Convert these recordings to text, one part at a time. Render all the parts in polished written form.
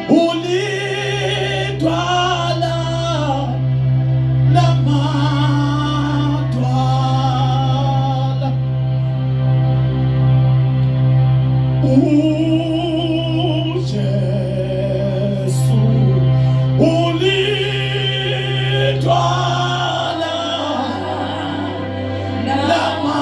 ulitwala na matwala, Jesu ulitwala na matwala.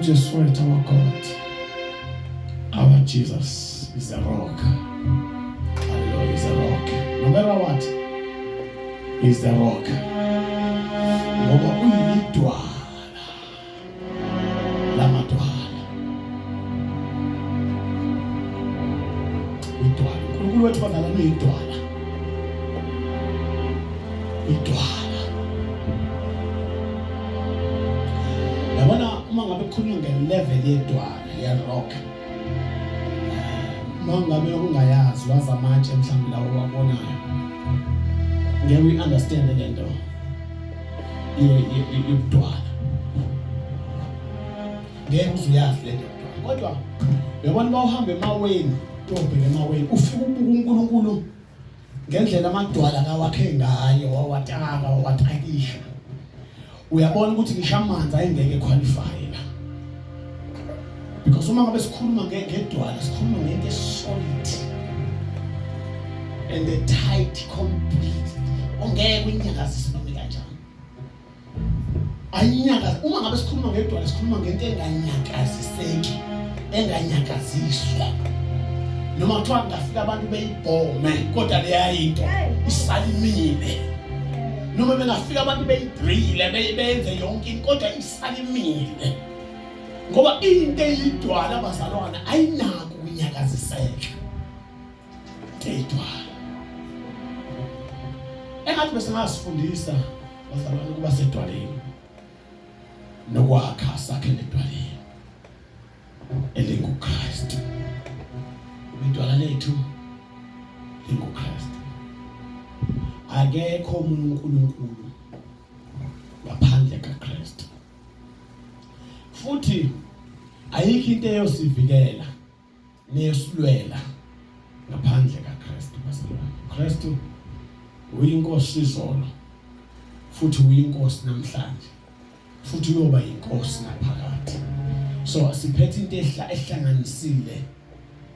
just wait, our God, our Jesus is a rock. Hallelujah, is a rock. No matter what, is the rock. Ngoba uyidwala lamadwala. Idwala. Unkulunkulu wethu badala uyidwala. Idwala. Yabona uma ngabe kukhulunywa ngelevel yedwala ya rock. Mangabe ungayazi waza manje mhlawumbe lawo wabonayo. Ngeke we understand le nto. Yedwala. Ngeke uzuyazi le nto. kodwa uyabona bawuhambe emaweni uyobheka emaweni ufika ubuka uNkulunkulu ngendlela amadwala kawakhe ngayo wawataka wawatakisha uyabona ukuthi ngisho amanzi ayengeke qualify la because uma ngabe sikhuluma ngedwala sikhuluma ngento solid and the tight complete ongeke unyakazise noma kanjani ayinyakaza uma ngabe sikhuluma ngedwala sikhuluma ngento enganyakaziseki enganyakaziswa noma kuthiwa ngafika abantu beyibhome kodwa leyayinto isalimile noma bengafika abantu beyidrille beyenze yonke into kodwa isalimile ngoba into eyidwala abazalwana ayinako ukunyakaziseka eyidwala engathi bese ngasifundisa bazalwane kuba sedwaleni nokwakha sakhe nedwaleni elinguKristu idwala lethu linguKristu akekho uNkulunkulu ngaphandle kaKristu futhi ayikho into eyosivikela neyosilwela ngaphandle kaKristu bazalwane uKristu uyinkosi izolo futhi uyinkosi namhlanje futhi uyoba yinkosi naphakade so siphethe into ehlanganisile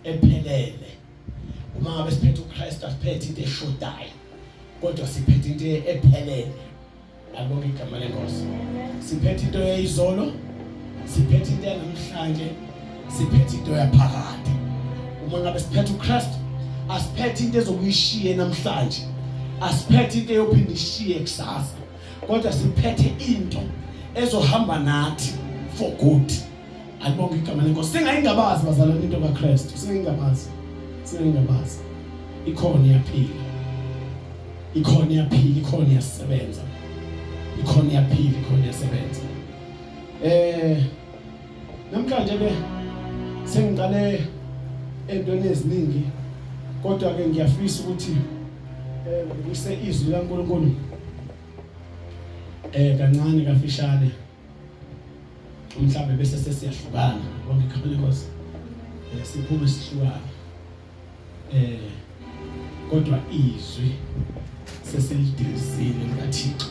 ephelele uma ngabe siphethe uKristu asiphethe into eshodayo kodwa siphethe into ephelele abonke igama lenkosi siphethe into yezolo siphethe into yanamhlanje siphethe into yaphakade uma ngabe siphethe uKristu asiphethe into ezokuyishiya namhlanje asiphethe into eyophinda ishiye kusasa kodwa siphethe into ezohamba nathi for good alibonke igama lenkosi singayingabazi bazalwane into kaKristu singayingabazi ikhona iyaphila ikhona iyasebenza ikhona iyaphila ikhona iyasebenza namhlanje ke sengiqale entweni eziningi kodwa ke ngiyafisa ukuthi ngise izwi laNkulunkulu kancane kafishane mhlawumbe bese sesiyahlukana bonke igama lenkosi siphume sihlukana kodwa izwi sesilidizile likaThixo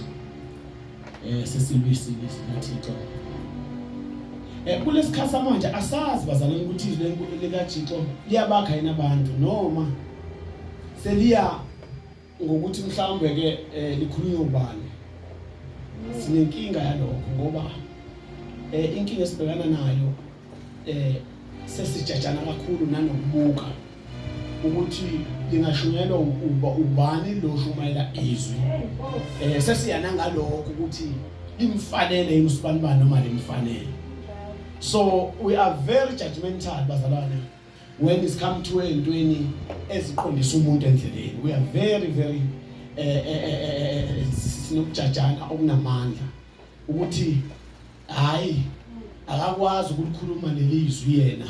sesilibisile likaThixo kulesikhathi manje asazi bazalwane ukuthi izwi likaThixo liyabakha yini abantu noma seliya ngokuthi mhlawumbe ke likhulunywa ubani sinenkinga yalokho ngoba inkinga esibhekana nayo sesijajana kakhulu nanokubuka ukuthi lingashunyelwa ubani lo shumayela izwi sesiyana ngalokho ukuthi imfanele imusibani noma limfanele so we are very judgmental bazalwane when it's come to entweni eziqondisa umuntu endleleni we are very sinokujajana okunamandla ukuthi hayi akakwazi ukulikhuluma lelizwi yena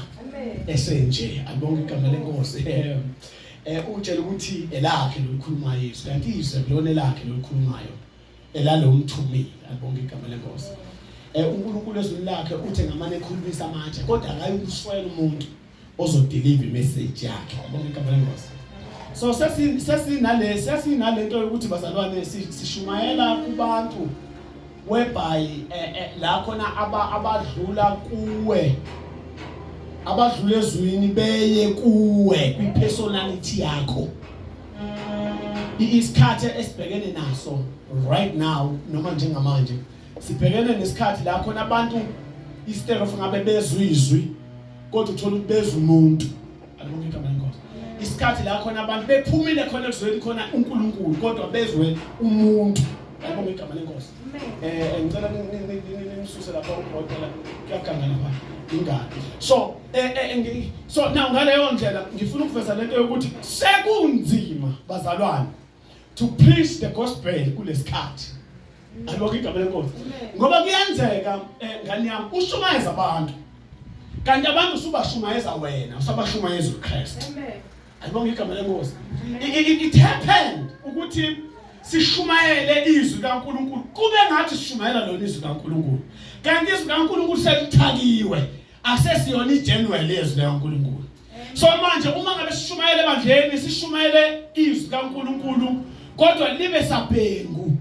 esenje alibonke igama lenkosi utshela ukuthi elakhe lokukhuluma izwi kanti izwi kulona elakhe lokukhulumayo elalo umthumile alibonke igama lenkosi uNkulunkulu ezweni lakhe uthi ngamane ekhulumisa manje kodwa akayikuswela umuntu ozodeliver imessage yakhe alibonke igama lenkosi so sesinalento yokuthi bazalwane sishumayela kubantu whereby la khona abadlula kuwe abadlula ezwini beye kuwe kwipersonality yakho isikhathi esibhekene naso right now noma njengamanje sibhekene nesikhathi la khona abantu instead of ngabe bezwizwi kodwa uthola ukuthi bezwe umuntu alibonke igama lenkosi isikhathi la khona abantu bephumile khona ekuzweni khona uNkulunkulu kodwa bezwe umuntu alibonke igama lenkosi ngicela nimsuse lapha uqhotela kuyagangana lapha ingadi so now ngaleyo ndlela ngifuna ukuveza lento yokuthi sekunzima bazalwane to preach the gospel kulesikhathi alibonke igama lenkosi ngoba kuyenzeka ngani yami ushumayeza abantu kanti abantu usubashumayeza wena usabashumayeza uKristu alibonke igama lenkosi it happened ukuthi sishumayele izwi kaNkulunkulu kube ngathi sishumayela lona izwi kaNkulunkulu kanti izwi kaNkulunkulu selithakiwe Asesiyona igenuine yezwi likaNkulunkulu. So manje uma ngabe sishumayele ebandleni sishumayele izwi kaNkulunkulu kodwa libe sabhengu.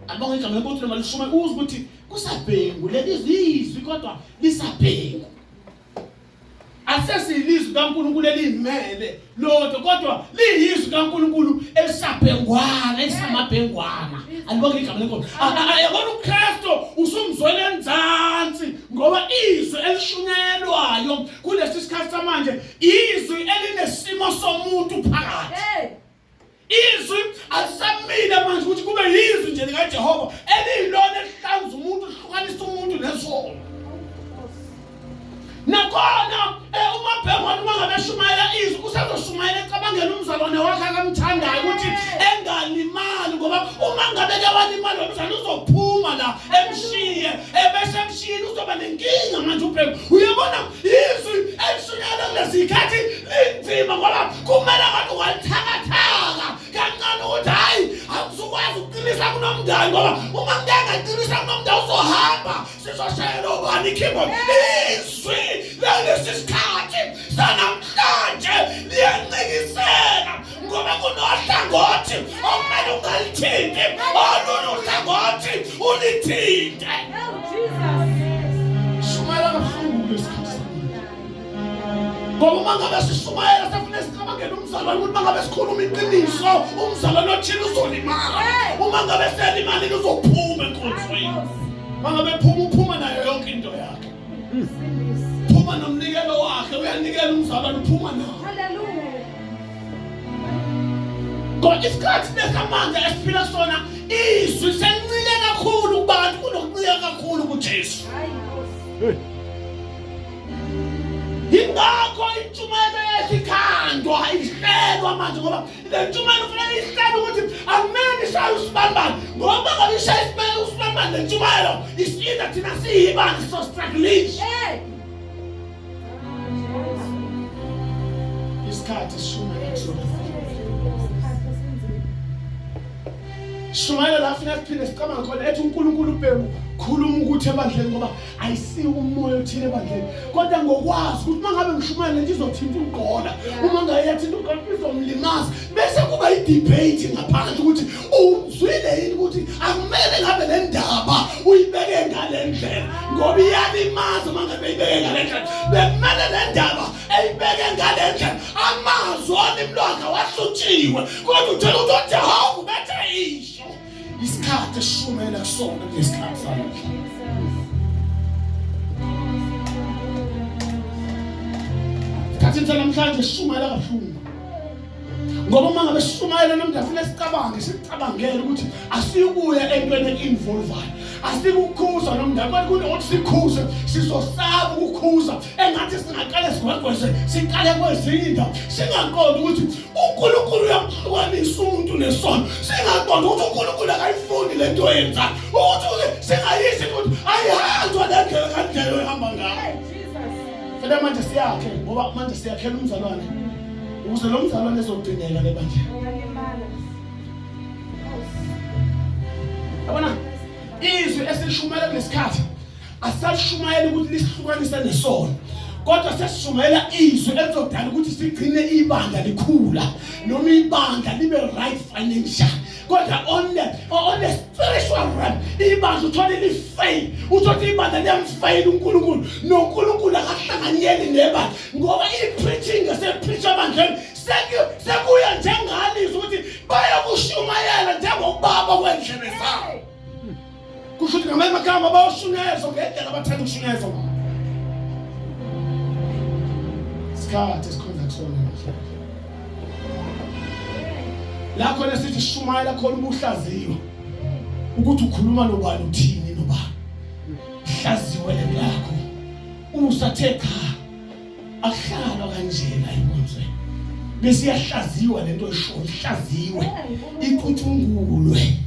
Abonke igama ukuthi noma lishumayele uzwe ukuthi kusabhengu lelizwi kodwa lisabhengu. Asesilizwi kaNkulunkulu elimele lodwa kodwa liyizwi kaNkulunkulu elisabhengwana esamabhengwana. Alibonke igama lenkosi. Yabona uKristu usumzwele enzansi ngoba izwi elishunyelwayo kulesi sikhathi samanje izwi elinesimo somuntu phakathi. Izwi alisamile manje ukuthi kube yizwi nje likaJehova elilona elihlanza umuntu lihlukanisa umuntu nesono. Nakhona umabhengwana uma ngabe shumayela izwi usazoshumayela ecabangela umzalwane wakhe akamthandayo ukuthi engalimali ngoba uma ngabe kewalimali umzalwane uzophuma la emshiye bese emshiyeni uzoba nenkinga manje ubheka. Uyabona izwi elishunyayela kulezikhathi linzima ngoba kumele abantu walithakathaka kancane ukuthi hayi akuzukwazi ukuqinisa kunomndani ngoba uma mntana aqinisa kunomndani uzohamba sizoshayela ubani keyboard. Izwi lesi sikhathi sanamhlanje liyancikisela ngoba kunohlangothi okumele ungalithinti olunye uhlangothi ulithinte. Shumayela kabuhlungu lesikhathi ngoba uma ngabe sishumayela sifune sicabangele umzalwane ukuthi uma ngabe sikhuluma iqiniso umzalwane othile uzolimala. Uma ngabe selimalini uzophuma enkonzweni. Uma ngabe uphuma nayo yonke into yakhe. Phuma nomnikelo wakhe uyanikela umzalwane uphuma nawo. Haleluya. Kodwa isikhathi lesamanje esiphila sona izwi selincike kakhulu kubantu kunokuncika kakhulu kuJesu. Ingakho intshumayelo yesikhandwa ihlelwa manje ngoba le ntshumayelo kufanele ihlelwe ukuthi akumele ishaye usibambane ngoba ngabe ishaye usibambane le ntshumayelo isida thina siyibani so struggling. Isikhathi shumayela kusona. Shumayela la funa siphinde sicabanga khona ethi uNkulunkulu ubhemu khuluma ukuthi ebandleni ngoba ayisiyo umoya othile ebandleni kodwa ngokwazi ukuthi mangabe ngishumayela nje izothinta uqola uma ngayethinta uqola izomlimaza bese kuba i-debate ngaphandle ukuthi uzwile yini ukuthi akumele ngabe le ndaba uyibeke ngale ndlela ngoba iyalimaza mangabe uyibeke ngale ndlela bekumele le ndaba eyibeke ngale ndlela amazwi onimlwakhe wahluthiwe kodwa uthola ukuthi uJehova ubethe isho. Isikhathi esishumayela kusona lesikhathi sanamhlanje. Isikhathi sanamhlanje sishumayela kabuhlungu. Ngoba uma ngabe sishumayela nomntu afuna sicabangele ukuthi asikuya entweni involvayo. Asikukhuza nomntu kodwa ukuthi sikhuze sizosaba ukukhuza engathi singaqale sigwegweze siqale kwezinye indawo singaqondi ukuthi uNkulunkulu uyamhlukanisa umuntu nesono. Singaqondi ukuthi uNkulunkulu akayifuni lento yenza ukuthi singayisi ukuthi ayihanjwa lendlela kandlela ohamba ngayo. Phela manje siyakhe ngoba manje siyakhela umzalwane ukuze lo mzalwane ezogcineka lebandla. Yabona izwi esilishumayela kulesikhathi asalishumayela ukuthi lisihlukanise nesono kodwa sesishumayela izwi elizodala ukuthi sigcine ibandla likhula noma ibandla libe right financial kodwa on the spiritual realm ibandla uthole lifail uthi ibandla liyamfail uNkulunkulu noNkulunkulu akahlanganyeli nebandla ngoba i-preaching esepreach abandleni sekuya njengalizwi ukuthi bayakushumayela njengobaba kwendlebe zabo. Kusho ukuthi ngamanye amagama bayoshunyezwa ngendlela abathanda ukushunyezwa ngayo. Isikhathi esikhonza kusona namhlanje. La khona sithi shumayela khona ubuhlaziyo ukuthi ukhuluma nobani uthini nobani. Hlaziwe le yakho. Usathe cha akuhlalwa kanjena enkonzweni. Bese yahlaziwa lento esho ihlaziwe iqhuthungulwe.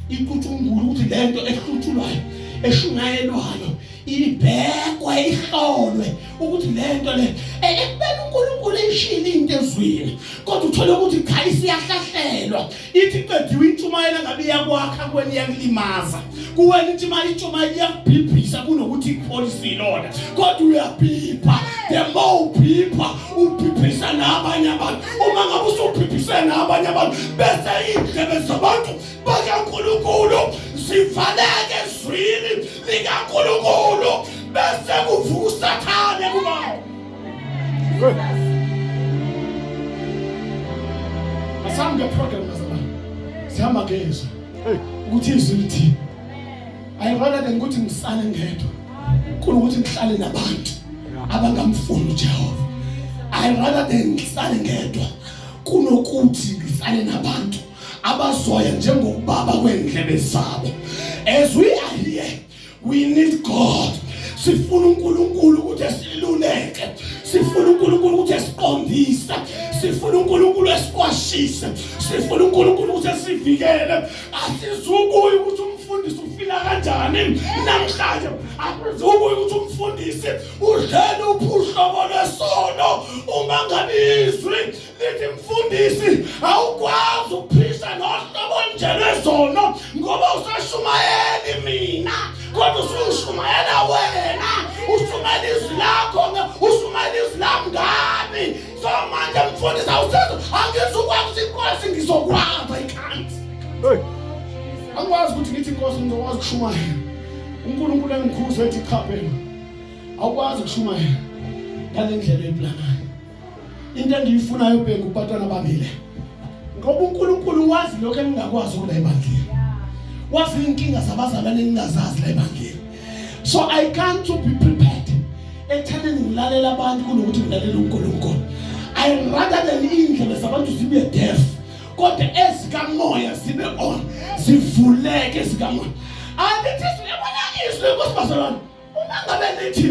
Iqhuthungulwe ukuthi lento ehluthulwayo eshunyayelwayo ibhekwe ihlolwe ukuthi lento le ekubeni uNkulunkulu ishini into ezwini kodwa uthola ukuthi cha isiyahlahlelwa ithi qediwe intshumayelo ngabe iyakwakha kweni yakulimaza kuwena intshumayelo iyakubhibhisa kunokuthi ipholisi Lord kodwa uyabhipha the more ubhipha ubhibhisa nabanye abantu uma ngabe usubhibhisa nabanye abantu bese indlebe zabantu bakaNkulunkulu zivaleke ezwini likaNkulunkulu bese kuvuka uSathane kubawo. Asambe program mazalwane sihamba ngezwe ukuthi izwi lithi ayibona ukuthi ngisale ngedwa kunokuthi ngihlale nabantu abangamfuni uJehova. Ayibona ngisale ngedwa kunokuthi ngisale nabantu abazoya njengobaba kwendlebe zabo. As we are here we need God. Sifuna uNkulunkulu ukuthi siluleke, sifuna uNkulunkulu ukuthi siqondise, sifuna uNkulunkulu esiqwashise, sifuna uNkulunkulu ukuthi sivikele. Asizukuyi ukuthi umfundisi ufila kanjani namhlanje, asizukuyi ukuthi umfundisi udlele uphuhlobo lwesono uma ngabe izwi lithi mfundisi awukwazi ukuphisa nohlobo nje lwesono ngoba usashumayeli mina kodwa usushumayela wena ushumayela izwi lakho ushumayela izwi lami ngabi so manje mfundisi awusezo angizukwazi inkosi ngizokwazi I can't angikwazi ukuthi ngithi inkosi ngizokwazi ukushumayela uNkulunkulu engikhuze ethi cha phela awukwazi ukushumayela ngale ndlela eplanayo into engiyifunayo bheka ubatwana babili ngoba uNkulunkulu wazi lokho engingakwazi ukula ebandleni wazi inkinga zabazalwane engingazazi la ebandleni so I can't to be prepared ekutheni ngilalela abantu kunokuthi ngilalela uNkulunkulu. I rather than indlebe zabantu zibe deaf kodwa ezikamoya zibe on zivuleke ezikamoya andithi yabona izwi nkosibazalwane uma ngabe nithi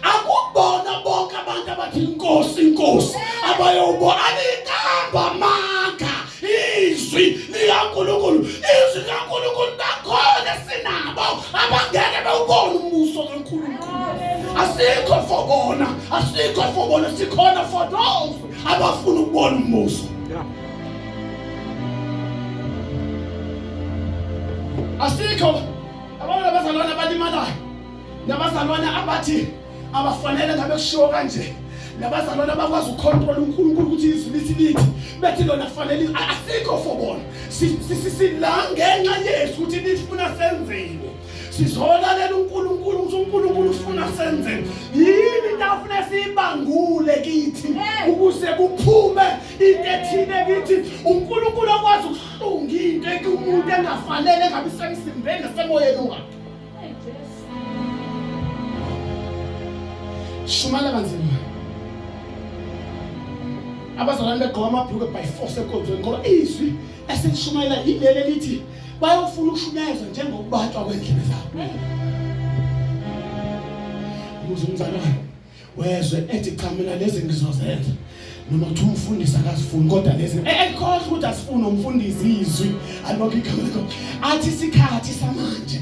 akubona bonke abantu abathi inkosi abayobona alikamba maka izwi likaNkulunkulu izwi likaNkulunkulu bakhona sinabo abangeke bewubone umbuso kaNkulunkulu. Asikho for bona sikhona for those abafuna ukubona umbuso. Asikho abantu abazalwane abalimalayo nabazalwane abathi abafanele ngabe kushiwo kanje nabazalwane abakwazi ucontrol uNkulunkulu ukuthi izwi lithi bethi lona kufanele asikho for bona silange ngenxa Yesu ukuthi lifuna senzeni sizolalela uNkulunkulu ukuthi uNkulunkulu ufuna senzeni yini ndafuna sibangule kithi ukuze kuphume into ethile kithi uNkulunkulu akwazi ukuhlunga into ekumuntu engafanele ngabe semsimbeni nasemoyeni wakhe. Shumala kanzima abazalwane begqoka amabhuluke by force enkonzweni ngoba izwi eselishumayela ilele lithi bayofuna ukushunyayezwa njengokubanjwa kwendlebe zabo. Umzalwane wezwe ethi cha mina lezi ngizozenza noma uthi umfundisi akazifuni kodwa lezi ekhohle ukuthi asifune umfundisi izwi alokho ikamela athi isikhathi samanje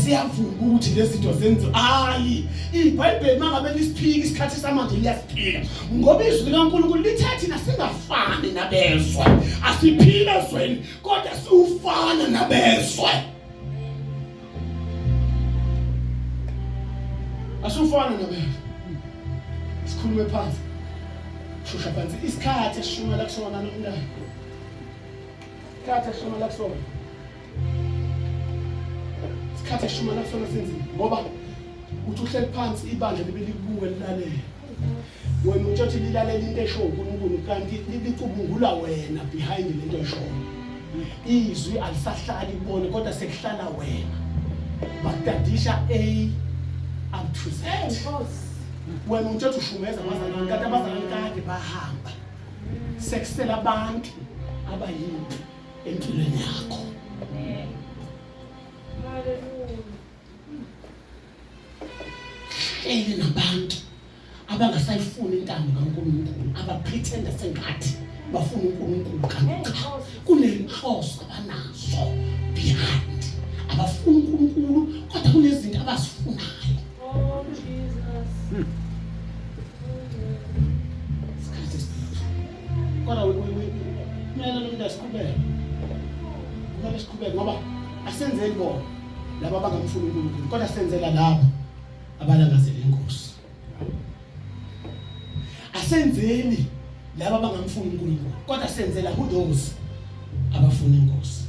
siyavuma ukuthi lezi zinto zenziwe hayi iBhayibheli mangabe lisiphika isikhathi samanje liyasiphika ngoba izwi likaNkulunkulu lithathi nasingafani nabezwe asiphile ezweni kodwa siufana nabezwe asufana nabezwe sikhulume phansi shusha phansi isikhathi esishumela kusona nomntana isikhathi esishumela kusona isikhathi esishumela kusona senzini ngoba uthi uhleli phansi ibandla libe likubuke lilalele wena uthi lilalele into esho uNkulunkulu kanti licubungula wena behind lento esho izwi alisahlali kubone kodwa sekuhlala wena bakudadisha up to Z wena uthi ushumeza abazalwane kanti abazalwane kade bahamba sekusela abantu abayini empilweni yakho. Hleli nabantu abangasayifuni intando kaNkulunkulu abapretenda sengathi bafuna uNkulunkulu kanti kunenhloso abanazo behind abafuna uNkulunkulu kodwa kunezinto abazifunayo. kodwa kumele lo muntu asiqhubeke. Kumele siqhubeke ngoba asenzeli bona laba abangamfuni uNkulunkulu, kodwa senzela labo abalangazela inkosi. Asenzeli laba abangamfuni uNkulunkulu, kodwa senzela who those abafuna inkosi.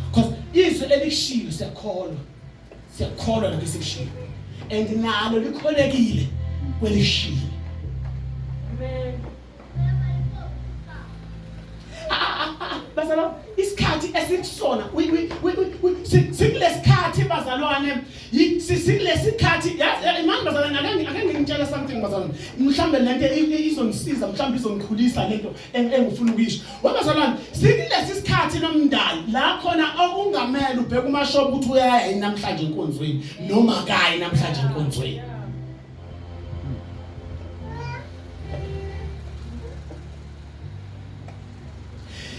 Because izwi elikushilo siyakholwa nakusikushiyo. And nalo likholekile kwelishilo. Amen. Bazalwane, isikhathi esikusona sikuleskhathi bazalwane, sikuleskhathi imani bazalwane, ake ngitshela something bazalwane. Mhlambe lento izongisiza, mhlambe izongikhulisa lento engifuna ukuyisho. Bazalwane, sikulesi sikhathi nomndali la khona okungamele ubheke umashopu ukuthi uyaya yini namhlanje enkonzweni noma kayi namhlanje enkonzweni.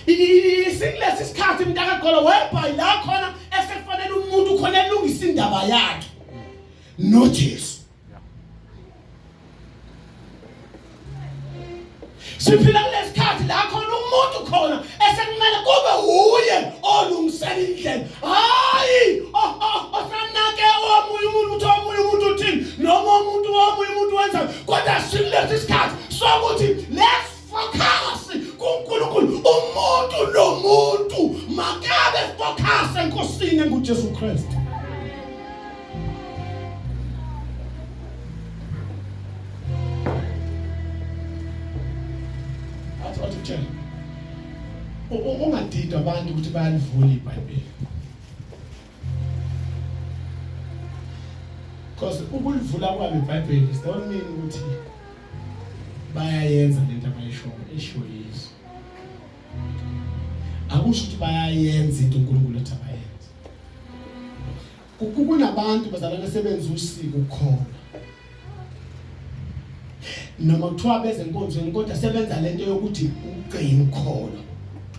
Isilesi isikhathi mntakagola webhayi la khona esekufanele umuntu khona elungisa indaba yakhe noJesu. Siphila kulesikhathi la khona umuntu khona esekumele kube uye olungisela indlela. Hayi osanake omunye umuntu uthini noma omunye umuntu wenza, kodwa silesi isikhathi sokuthi let's focus kuNkulunkulu. Umuntu nomuntu makabe focus enkosini nguJesu Kristu. Athi tshela ungadidwa abantu ukuthi bayalivula iBhayibheli. Because ukulivula kwabo iBhayibheli is don't mean ukuthi bayayenza lento abayisho yizo. Akusho ukuthi bayayenza into uNkulunkulu ethi abayenze. Kunabantu bazalwane sebenza usiko ukukholwa. Noma kuthiwa beze enkonzweni kodwa sebenza lento yokuthi ugcina ukukholwa.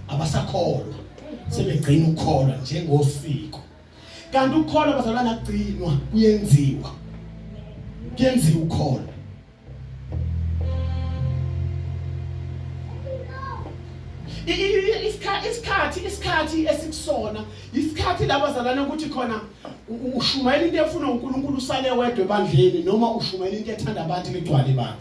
Abasakholwa. Sebegcina ukukholwa njengosiko. Kanti ukukholwa bazalwane agcinwa kuyenziwa. Kuyenziwa ukukholwa. Isikhathi esikusona isikhathi labazalana ukuthi khona ushumayela into efuna uNkulunkulu usale wedwa ebandleni noma ushumayela into ethanda abantu ligcwale ibandla.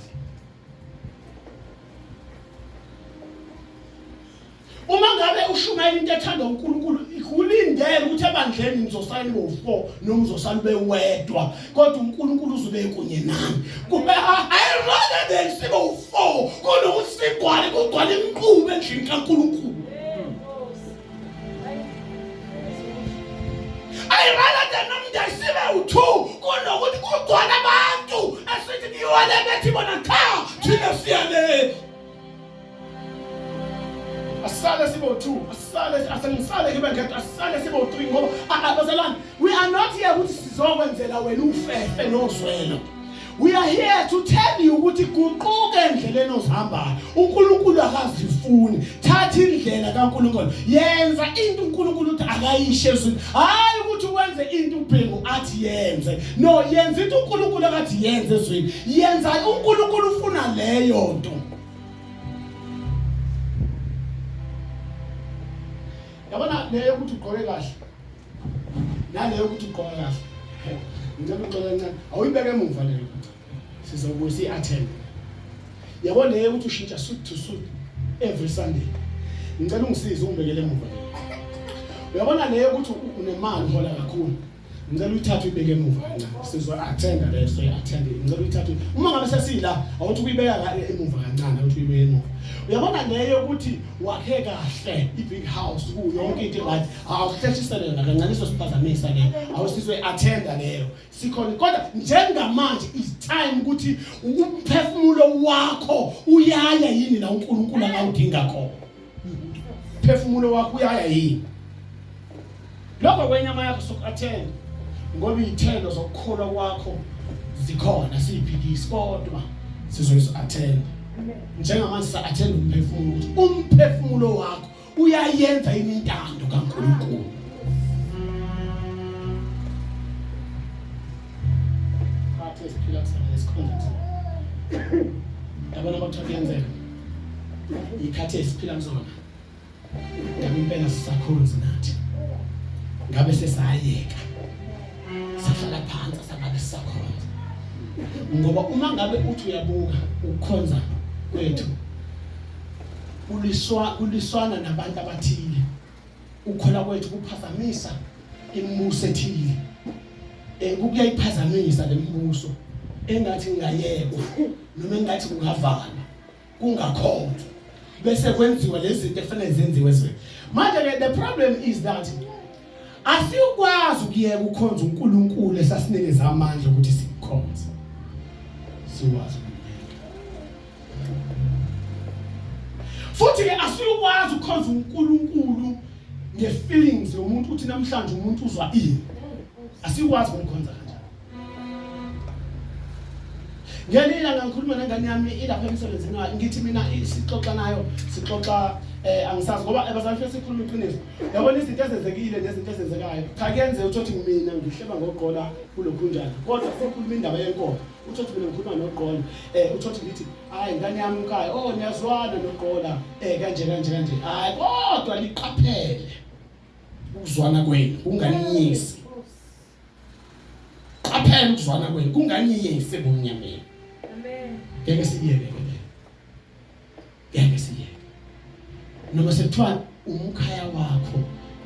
Uma ngabe ushumayela into ethanda uNkulunkulu ikulindele ukuthi ebandleni nizosala bo4 noma uzosala bewedwa, kodwa uNkulunkulu uzobe kunye nami. Kube I rather than sibe u4 kunokuthi kugcwale imqubo endlini kaNkulunkulu. I rather than nomndeni sibe u2 kunokuthi kugcwale abantu asithi ngiwale bethi bona cha thina siyale. Asale sibo 2, asale ke bengathi asale sibo 3 ngoba abazalwane, we are not here ukuthi sizokwenzela wena ufefe nozwelo. We are here to tell you ukuthi guquke endleleni ozihambayo. uNkulunkulu akazifuni. Thatha indlela kaNkulunkulu. Yenza into uNkulunkulu uthi akayishe ezweni. Hayi ukuthi wenze into uBhengu athi yenze. No, yenza into uNkulunkulu akathi yenze ezweni. Yenza uNkulunkulu ufuna leyo nto. Yabona leyo ukuthi ugqoke kahle. Naleyo ukuthi ugqoke kahle. Ngicela uxoxe kancane. Awuyibeke emuva leyo. Sizobuye attend. Yabona leyo ukuthi ushintsha suit to suit every Sunday. Ngicela ungisize ungibekele emuva. Uyabona leyo ukuthi unemali hola kakhulu. Ngicela uyithathe uyibeke emuva kancane. Sizo-attenda leyo, so-attend. Ngicela uyithathe. Uma ngabe sesila, awuthi uyibeka emuva kancane, awuthi uyibeke emuva. Uyabona leyo ukuthi wakhe kahle i-big house yonke into right. Awuhlethisele yona kancane isosiphazamisa leyo. Awusizwe-attenda leyo. Sikhona kodwa njengamanje is time ukuthi umphefumulo wakho uyaya yini la uNkulunkulu akawudinga khona. Umphefumulo wakho uyaya yini? Lokho kwenyama yakho soku-attend. Ngoba iy'thelo zokukholwa kwakho zikhona siyiphikisi kodwa sizoyi-attend. Njengamanje sa-attend umphefumulo ukuthi umphefumulo wakho uyayenza yini intando kaNkulunkulu. Khathi esiphila kusana lesikhonza. Yabona bakuthatha yenzeka. ikhathi esiphila kuzona ngabe impela sisakhonza nathi ngabe sesayeka sahlala phansi sangabe sisakhonza ngoba uma ngabe uthi uyabuka ukukhonza kwethu kuliswana nabantu abathile ukhola kwethu kuphazamisa imibuso ethile kukuyayiphazamisa lemibuso engathi ngayekwa noma engathi kungavalwa kungakhothwa bese kwenziwa lezi zinto efanele zenziwe zwe manje the problem is that asiyukwazi ukuyeka ukhonza uNkulunkulu esasinikeza amandla ukuthi simkhonze siwazi futhi ke asiyukwazi ukukhonza uNkulunkulu nge-feelings yomuntu uthi namhlanje umuntu uzwa ini asiyukwazi ukumkhonza kanjalo ngelila ngikhuluma nengane yami ilapha emsebenzini wayo ngithi mina sixoxa nayo sixoxa angisazi ngoba abazali fese sikhuluma iqiniso yabona izinto ezenzekile nezinto ezenzekayo cha kuyenze uthi mina ngihleba ngoqola kulokhunjana kodwa sikhuluma indaba yenkolo uthi mina ngikhuluma noqola uthi ngithi hayi ngane yami ekhaya niyazwana noqola kanje hayi kodwa liqaphele ukuzwana kwenu kunganiyisi qaphela ukuzwana kwenu kunganiyisi bomnyameni amen ngeke siyeke noma sekuthiwa umkhaya wakho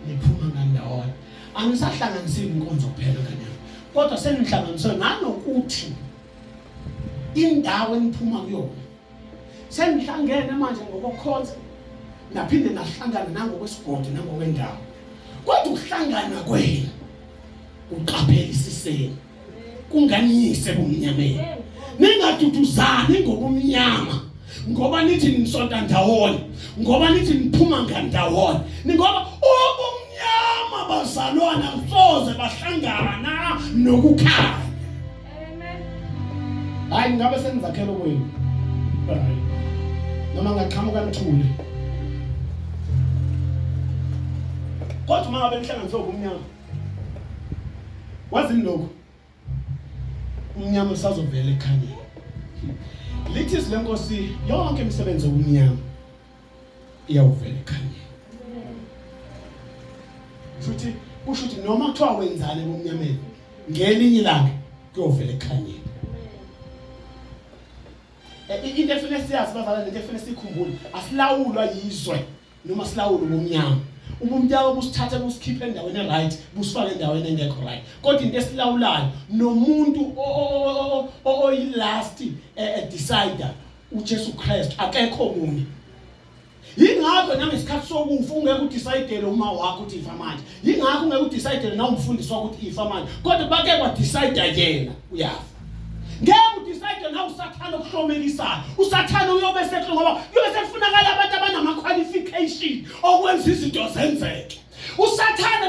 niphuma ngandawona angisahlanganisile inkonzo kuphela kanyana kodwa senihlanganiswe nanokuthi indawo eniphuma kuyona senihlangene manje ngokukhonza naphinde nahlangana nangokwesigodi nangokwendawo kodwa ukuhlangana kwenu uqaphelisiseni kunganiyise bomnyameni ningaduduzani ngobumnyama ngoba nithi nisonta ndawonye ngoba nithi niphuma ngandawonye ngoba ubumnyama bazalwana soze bahlangana nokukhanya amen hayi ngabe senizakhela kwenu hayi noma ngaqhamuka nithule kodwa uma ngabe nihlanganiswe ubumnyama wazini lokho umnyama usazovela ekhanyeni lithi lenkosi yonke imisebenzi yobumnyama iyawuvela ekhanyeni futhi kusho ukuthi noma kuthiwa wenzane bomnyameni ngelinye ilanga kuyovela ekhanyeni into efanele siyazi bazalwane into efanele sikhumbule asilawulwa yizwe noma silawulwa ubumnyama ubumnyama busithatha busikhiphe endaweni right busifake endaweni engekho right kodwa into esilawulayo nomuntu oyilast decider uJesu Christ akekho munye yingakho nangesikhathi sokufa ungeke udecide uma wakho uthi ifa manje yingakho ungeke udecide na umfundisi wakho uthi ifa manje kodwa bake kwadecide yena uyafa ngeke udecide na usathana okuhlomelisayo usathana uyobe sekho ngoba uyobe sekufunakala abantu abanama qualification okwenza izinto zenzeke usathana